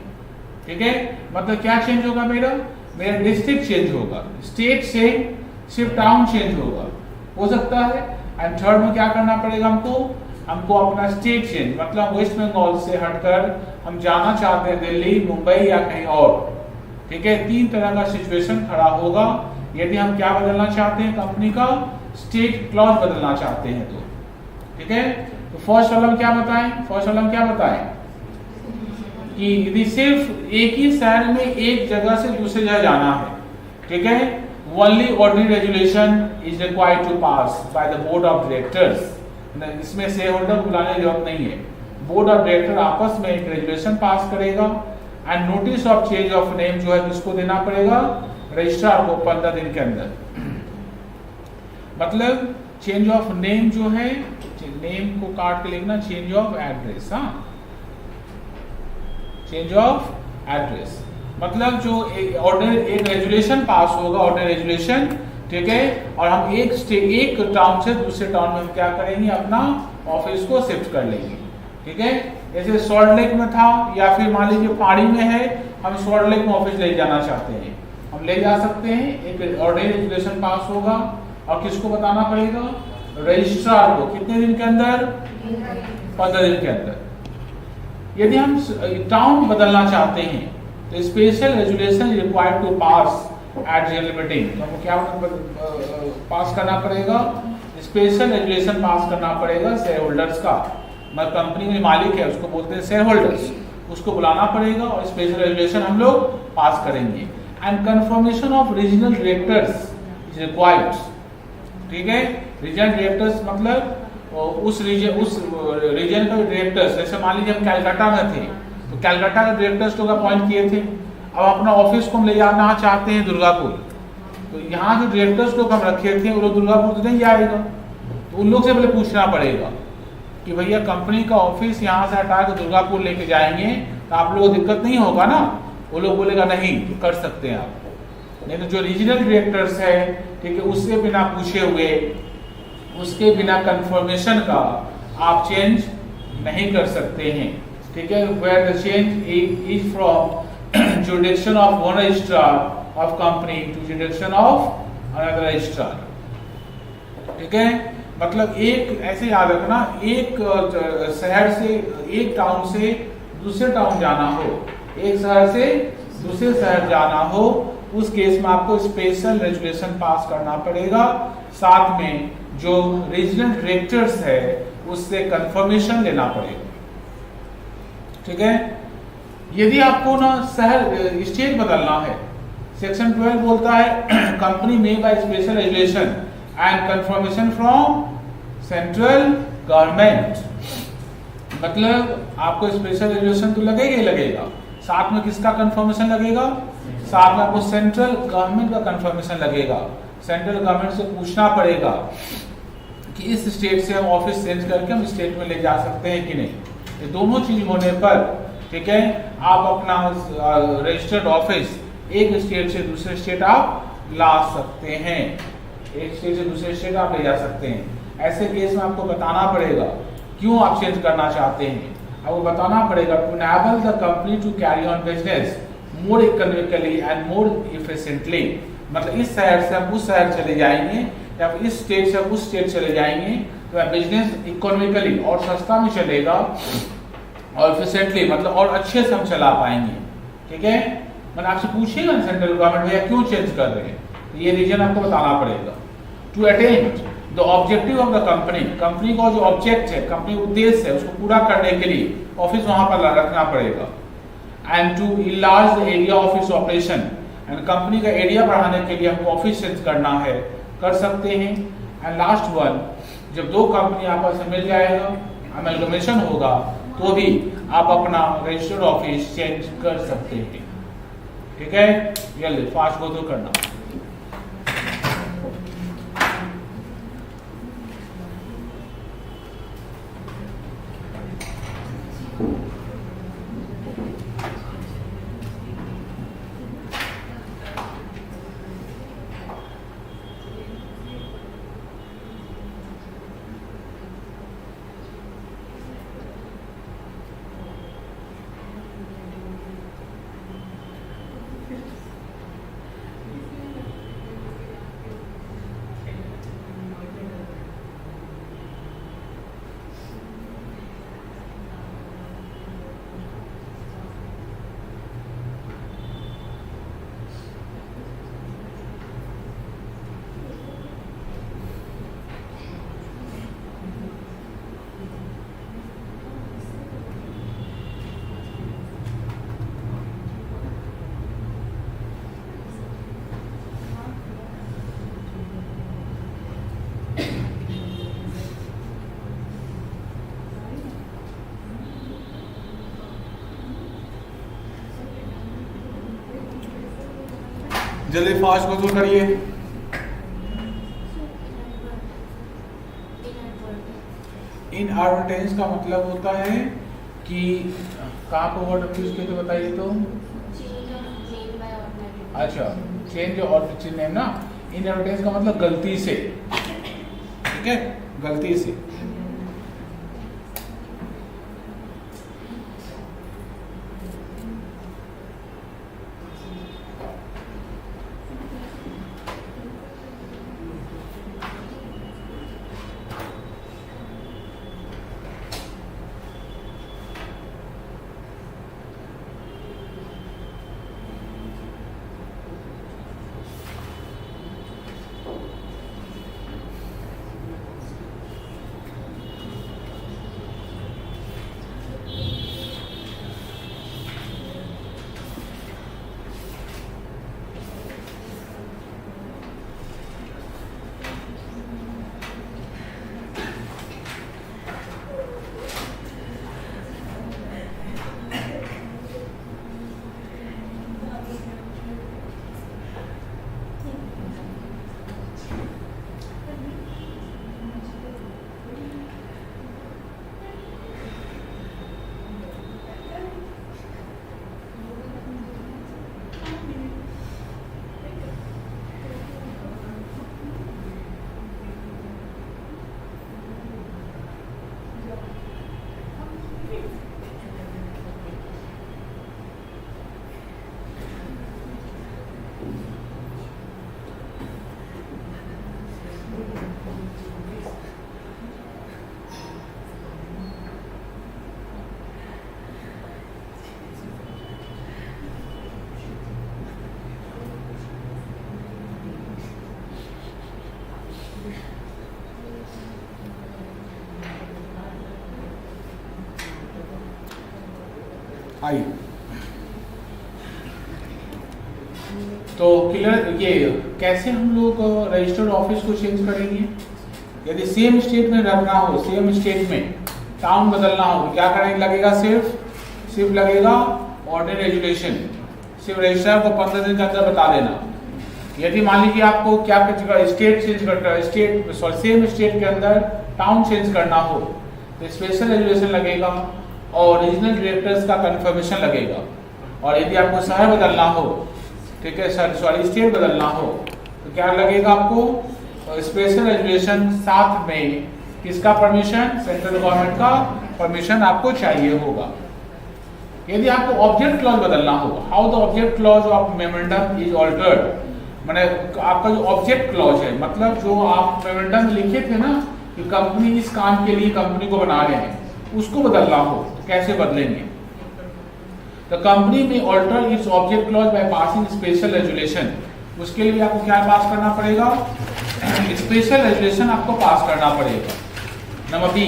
ठीक है, मतलब क्या चेंज होगा, मेरा डिस्ट्रिक्ट चेंज होगा, स्टेट से सिर्फ टाउन चेंज होगा, हो सकता है। एंड थर्ड में क्या करना पड़ेगा हमको अपना स्टेट चेंज, मतलब वेस्ट बंगाल से हटकर हम जाना चाहते हैं दिल्ली, मुंबई या कहीं और। ठीक है, 3 तरह का सिचुएशन खड़ा होगा यदि हम क्या बदलना चाहते हैं, कंपनी का स्टेट क्लॉज बदलना चाहते हैं तो। ठीक है, तो फर्स्ट वाला हम क्या बताएं कि यदि सिर्फ एक ही शहर में एक जगह से दूसरी जगह जाना है, ठीक है। Only ordinary resolution is required to pass by the board of directors. इसमें शेयर होल्डर को बुलाने की जरूरत नहीं है, बोर्ड ऑफ डायरेक्टर आपस में एक रेजुलेशन पास करेगा। And notice of change of name जो है किसको देना पड़ेगा, रजिस्ट्रार को 15 दिन के अंदर। मतलब चेंज ऑफ नेम जो है, नेम को काट के लिखना चेंज ऑफ एड्रेस। हाँ, चेंज ऑफ एड्रेस मतलब जो एक रेजुलेशन पास होगा, ऑर्डिनरी रेजुलेशन, ठीक है। और हम एक टाउन से दूसरे टाउन में हम क्या करेंगे, अपना ऑफिस को शिफ्ट कर लेंगे, ठीक है। जैसे सॉल्ट लेक में था या फिर मान लीजिए पहाड़ी में है, हम सॉल्ट लेक में ऑफिस ले जाना चाहते हैं, हम ले जा सकते हैं। एक ऑर्डिनरी रेजुलेशन पास होगा और किसको बताना पड़ेगा, रजिस्ट्रार को। कितने दिन के अंदर, 15 दिन के अंदर। यदि हम टाउन बदलना चाहते हैं तो special resolution required to pass at general meeting. तो हमको क्या पास करना पड़ेगा, स्पेशल रेजुलेशन पास करना पड़ेगा शेयर होल्डर्स का। मतलब कंपनी में मालिक है उसको बोलते हैं शेयर होल्डर्स, उसको बुलाना पड़ेगा और स्पेशल रेजुलेशन हम लोग पास करेंगे। And confirmation of regional directors is required, ठीक है। रीजनल डायरेक्टर्स मतलब उस रीजन का डायरेक्टर्स, जैसे मान लीजिए हम कैलकाटा में थे तो कैलकाटा के डायरेक्टर्स लोग अपॉइंट किए थे। अब अपना ऑफिस को हम ले जाना चाहते हैं दुर्गापुर, तो यहाँ जो डायरेक्टर्स लोग हम रखे थे वो लोग दुर्गापुर तो नहीं जाएगा, तो उन लोग से पहले पूछना पड़ेगा कि भैया कंपनी का ऑफिस यहाँ से हटा के दुर्गापुर लेके जाएंगे तो आप लोगों को दिक्कत नहीं होगा ना। वो लोग बोलेगा नहीं, तो कर सकते हैं आप। नहीं तो जो रीजनल डायरेक्टर्स है, ठीक है, उससे बिना पूछे हुए, उसके बिना कंफर्मेशन का आप चेंज नहीं कर सकते हैं, ठीक है। Where the change is from jurisdiction of one registrar of company to jurisdiction of another registrar, ठीक है। मतलब एक ऐसे याद रखना, एक शहर से, एक टाउन से दूसरे टाउन जाना हो, एक शहर से दूसरे शहर जाना हो, उस केस में आपको स्पेशल रेजुलेशन पास करना पड़ेगा। साथ में जो रीजनल डायरेक्टर्स है उससे कंफर्मेशन लेना पड़ेगा, ठीक है। यदि आपको ना शहर स्टेट बदलना है, सेक्शन 12 बोलता है कंपनी में bye special resolution and confirmation from central government. मतलब आपको स्पेशल रेजुलेशन तो लगेगा ही लगेगा, साथ में किसका कंफर्मेशन लगेगा, साथ में आपको सेंट्रल गवर्नमेंट का कंफर्मेशन लगेगा। सेंट्रल गवर्नमेंट से पूछना पड़ेगा कि इस स्टेट से हम ऑफिस चेंज करके हम स्टेट में ले जा सकते हैं कि नहीं। ये दोनों चीज होने पर, ठीक है, आप अपना रजिस्टर्ड ऑफिस एक स्टेट से दूसरे स्टेट आप ला सकते हैं, एक स्टेट से दूसरे स्टेट आप ले जा सकते हैं। ऐसे केस में आपको बताना पड़ेगा क्यों आप चेंज करना चाहते हैं। आपको बताना पड़ेगा to enable the company to carry on business more economically and more efficiently. मतलब इस शहर से हम उस शहर चले जाएंगे या फिर इस स्टेट से हम उस स्टेट चले जाएंगे तो बिजनेस इकोनॉमिकली और सस्ता में चलेगा और इफिशिएंटली मतलब और अच्छे से हम चला पाएंगे, ठीक है। मैंने आपसे पूछेगा ना सेंट्रल गवर्नमेंट भैया क्यों चेंज कर रहे हैं, तो ये रीजन आपको बताना पड़ेगा। To attain the objective of the company, company का जो ऑब्जेक्ट है, कंपनी उद्देश्य है, उसको पूरा करने के लिए ऑफिस वहां पर रखना पड़ेगा। And to enlarge the area of its operation, and company का एरिया बढ़ाने के लिए हमको ऑफिस चेंज करना है, कर सकते हैं। एंड लास्ट वन, जब दो कंपनी आपस में मिल जाएगा, अमेलगमेशन होगा, तो भी आप अपना रजिस्टर्ड ऑफिस चेंज कर सकते हैं, ठीक है। जल्दी फास्ट गो थ्रू करना। जल्दी फास्ट गो थ्रू करिए। इनएडवर्टेंस का मतलब होता है कि कहाँ पर वर्ड यूज किए थे बताइए तो। अच्छा, चेंज और नेम ना। इनएडवर्टेंस का मतलब गलती से, ठीक है, गलती से। आइए, तो क्लियर। ये कैसे हम लोग रजिस्टर्ड ऑफिस को चेंज करेंगे? यदि सेम स्टेट में रखना हो, सेम स्टेट में टाउन बदलना हो, क्या करने लगेगा? सिर्फ लगेगा ऑर्डिनरी रेजुलेशन। सिर्फ रजिस्ट्रार को 15 दिन के अंदर बता देना। यदि मान लीजिए आपको क्या स्टेट चेंज करना, सेम स्टेट के अंदर टाउन चेंज करना हो तो स्पेशल रेजुलेशन लगेगा और रीजनल डायरेक्टर्स का कंफर्मेशन लगेगा। और यदि आपको शहर बदलना हो, ठीक है, स्टेट बदलना हो तो क्या लगेगा आपको? स्पेशल रेजुलेशन, साथ में किसका परमिशन? सेंट्रल गवर्नमेंट का परमिशन आपको चाहिए होगा। यदि आपको ऑब्जेक्ट क्लॉज बदलना हो, how the object clause of memorandum is altered, माने आपका जो ऑब्जेक्ट क्लॉज है, मतलब जो आप मेमोरेंडम में लिखे थे ना कि कंपनी इस काम के लिए कंपनी को बना रहे हैं, उसको बदलना हो तो कैसे बदलेंगे? द कंपनी में alter its object clause by passing special resolution. उसके लिए आपको क्या पास करना पड़ेगा? स्पेशल रेजुलेशन आपको पास करना पड़ेगा। नंबर बी,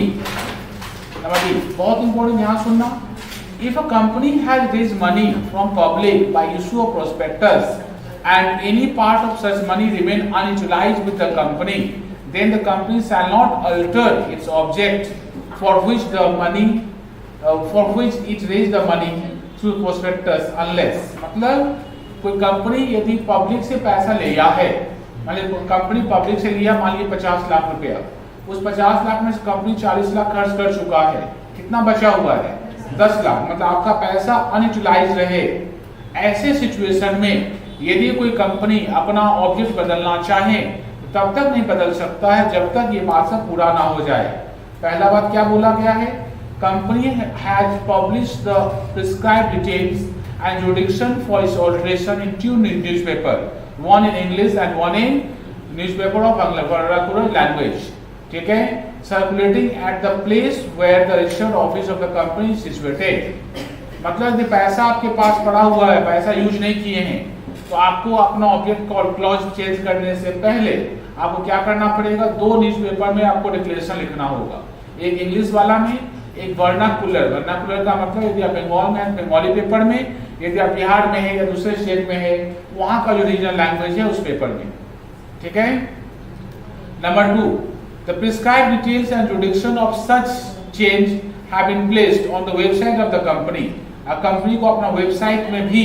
बहुत इंपॉर्टेंट, यहां सुनना। If a company has raised money from public bye issue of prospectus and any part of such money remain unutilized with the company, then the company shall not alter its object for which it raised the money through prospectus unless, मतलब कोई कंपनी यदि पब्लिक से पैसा लिया है, मान लीजिए कंपनी पब्लिक से लिया मान लीजिए 50 लाख रुपया, उस 50 लाख में से कंपनी 40 लाख खर्च कर चुका है, कितना बचा हुआ है? 10 लाख, मतलब आपका पैसा अनयूटिलाइज रहे। ऐसे सिचुएशन में यदि कोई कंपनी अपना ऑब्जेक्ट बदलना चाहे तो तब तक नहीं बदल सकता है जब तक ये बात सब पूरा ना हो जाए। पहला बात क्या बोला गया है? Company has published the prescribed details and jurisdiction for its alteration in 2 newspaper, one in English and one in newspaper of vernacular language, ठीक है, circulating at the place where the registered office of the company is situated. मतलब यदि पैसा आपके पास पड़ा हुआ है, पैसा यूज नहीं किए हैं, तो आपको अपना ऑब्जेक्ट क्लॉज चेंज करने से पहले आपको क्या करना पड़ेगा? 2 न्यूज़पेपर में आपको डिक्लेरेशन लिखना होगा, एक इंग्लिश वाला में, एक वर्नाकुलर का मतलब यदि आप बंगाल में है बंगाली पेपर में, यदि आप बिहार में है या दूसरे स्टेट में है वहां का जो रीजनल लैंग्वेज है उस पेपर में, ठीक है। Number 2, the prescribed details and jurisdiction of such change have been placed on the website of the company. Company को अपना वेबसाइट में भी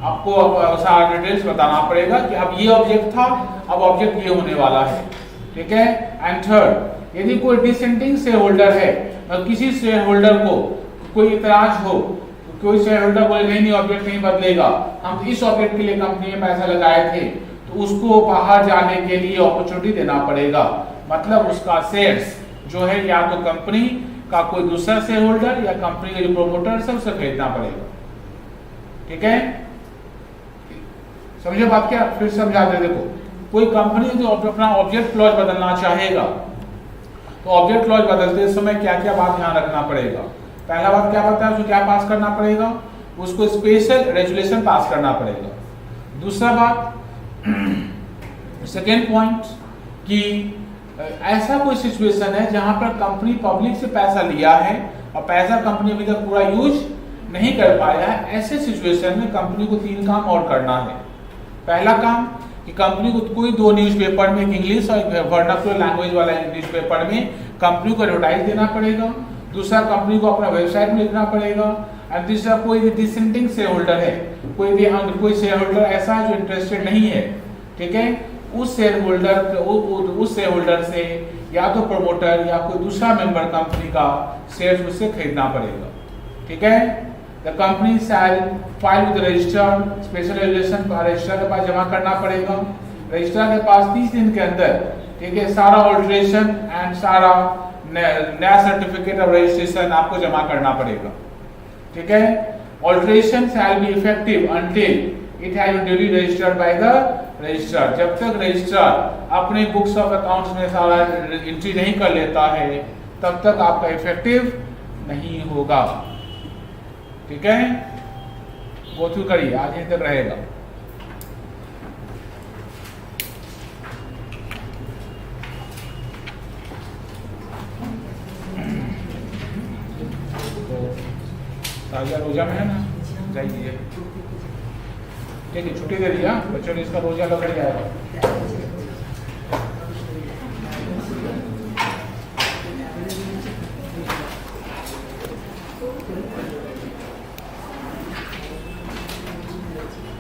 आपको अब सारा डिटेल्स बताना पड़ेगा कि अब ये ऑब्जेक्ट था, अब ऑब्जेक्ट ये होने वाला है, ठीक है। एंड थर्ड, यदि कोई डिसेंटिंग शेयर होल्डर है, मतलब किसी शेयर होल्डर को कोई इतराज हो, कोई शेयर होल्डर बोले नहीं ऑब्जेक्ट नहीं बदलेगा, हम इस ऑब्जेक्ट के लिए कंपनी में पैसा लगाए थे, तो उसको बाहर जाने के लिए अपॉर्चुनिटी देना पड़ेगा। मतलब उसका शेयर्स जो है या तो कंपनी का कोई दूसरा शेयर होल्डर या कंपनी के जो प्रोमोटर है उसे खरीदना पड़ेगा, ठीक है। समझे बात क्या? फिर समझाते देखो, कोई कंपनी जो अपना ऑब्जेक्ट क्लॉज बदलना चाहेगा, तो ऑब्जेक्ट क्लॉज बदलते समय क्या क्या बात ध्यान रखना पड़ेगा। पहला बात क्या बताया, उसको क्या पास करना पड़ेगा, उसको स्पेशल रेजुलेशन पास करना पड़ेगा। दूसरा बात, सेकेंड पॉइंट कि ऐसा कोई सिचुएशन है जहां पर कंपनी पब्लिक से पैसा लिया है और पैसा कंपनी अभी तक पूरा यूज नहीं कर पाया है, ऐसे सिचुएशन में कंपनी को 3 काम और करना है। पहला काम कि कंपनी को कोई 2 न्यूज़पेपर में, एक इंग्लिश और एक वर्नाक्युलर लैंग्वेज वाला न्यूज़पेपर में कंपनी को एडवर्टाइज देना पड़ेगा। दूसरा, कंपनी को अपना वेबसाइट में लिखना पड़ेगा। और तीसरा, कोई डिसेंटिंग शेयर होल्डर है, कोई शेयर होल्डर ऐसा है जो इंटरेस्टेड नहीं है, ठीक है, उस शेयर होल्डर से या तो प्रमोटर या कोई दूसरा मेंबर कंपनी का शेयर उससे खरीदना पड़ेगा, ठीक है। The company shall file with register, special resolution registrar के पास जमा करना पड़ेगा। रजिस्ट्रार के पास 30 दिन के अंदर, ठीक है, सारा ऑल्टरेशन एंड सारा नया सर्टिफिकेट ऑफ रजिस्ट्रेशन आपको जमा करना पड़ेगा, ठीक है। Alteration shall be effective until it has been duly registered by the registrar. जब तक रजिस्ट्रार अपने बुक्स ऑफ अकाउंट्स में सारा एंट्री नहीं कर लेता है, तब तक आपका इफेक्टिव नहीं होगा, ठीक है। गो थ्रू करिए, आज यहीं तक रहेगा। ताजा रोजा में है ना, जाइए, ठीक है, छुट्टी दे दिया बच्चों ने, इसका रोजा लग जाएगा।